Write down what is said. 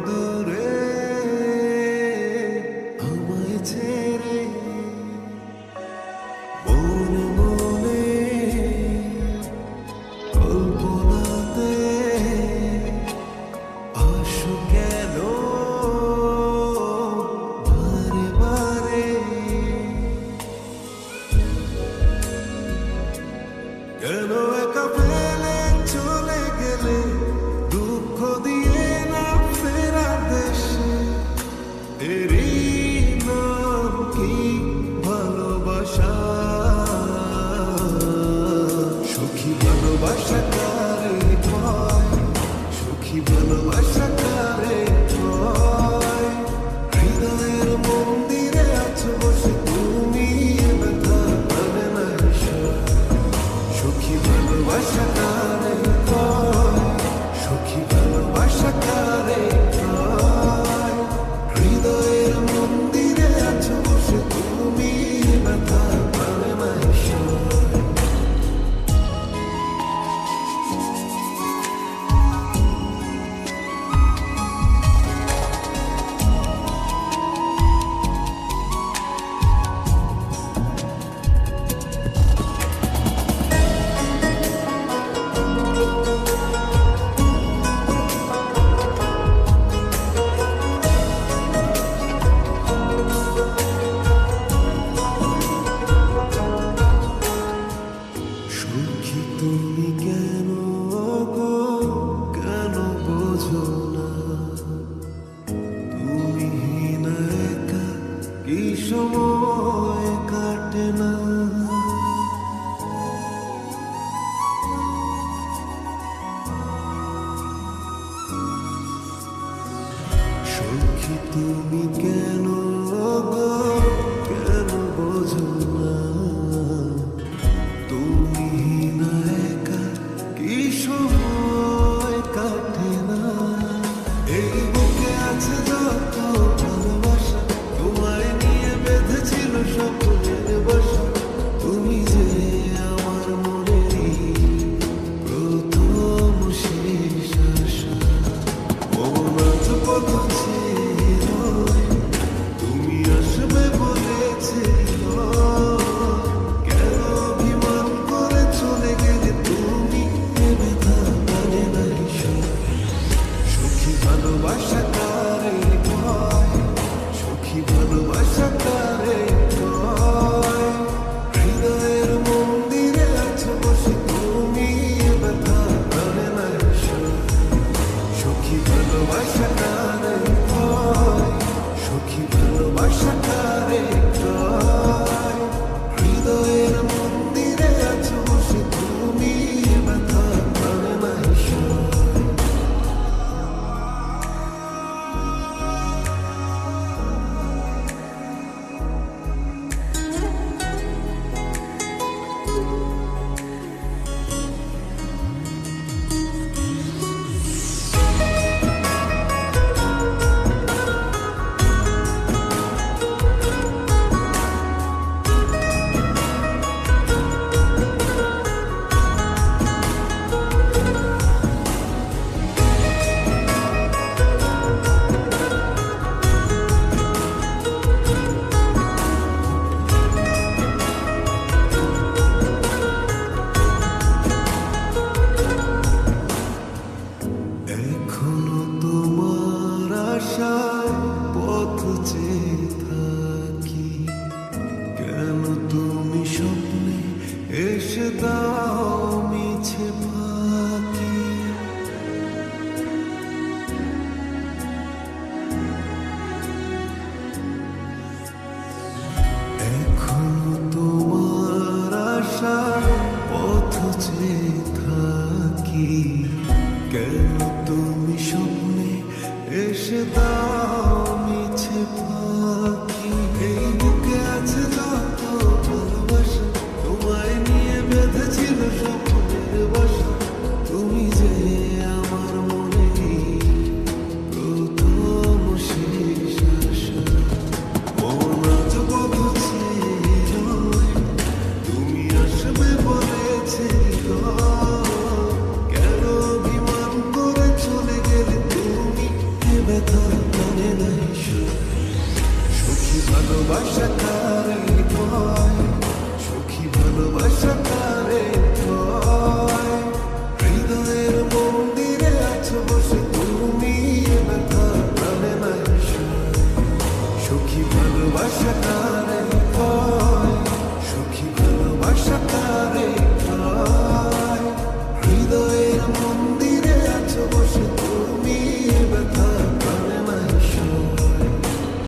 দূরে আমায় ছেড়ে মনে মনে কল্পনাতে আসো কেন বারে বারে কেন একা ফেলে চলে গেলে দুঃখ দিয়ে না ফেরা দেশে এরই নাম কি ভালোবাসা সুখী ভালোবাসা কারে কয় সুখী ভালোবাসা কারে কয় হৃদয়ের মন্দিরে আছো বসে তুমি ব্যথা পাবে না সুখী ভালোবাসা কারে কয় সুখী ভালোবাসা কারে কয় হৃদয়ের মন্দিরে আছো বসে তুমি ব্যথা পাবে না সুখী তুমি কেন গো কেন বোঝো না তুমি না একা কি সময় কাটে না সুখী তুমি কেন গো কেন বোঝো না তুমি না একা কি সময় কাটে না এই বুকে আছে যত ভালোবাসা তোমায় নিয়ে বেঁধেছিল স্বপ্নের বাসা তুমি যে আমার মনেরই প্রথম শেষ আশা মন আজ পথ ছিল তুমি আসবে বলেছিল কেন অভিমান করে চলে গেলে তুমি ব্যথা মানে না সুখী ভালোবাসা কারে কয় সুখী ভালোবাসা কারে কয় হৃদয়ের মন্দিরে আছো বসে তুমি ব্যথা মানে না সুখী ভালোবাসা কারে কয় সুখী ভালোবাসা কারে কয় হৃদয়ের মন্দিরে আছো বসে তুমি ব্যথা মানে না এখনো তোমার আশায় পথ চেয়ে থাকি কেন তুমি স্বপ্নে এসে দাও মিছে ফাঁকি এখনো তোমার আশায় পথ চেয়ে থাকি কেন তুমি স্বপ্নে এসে দাও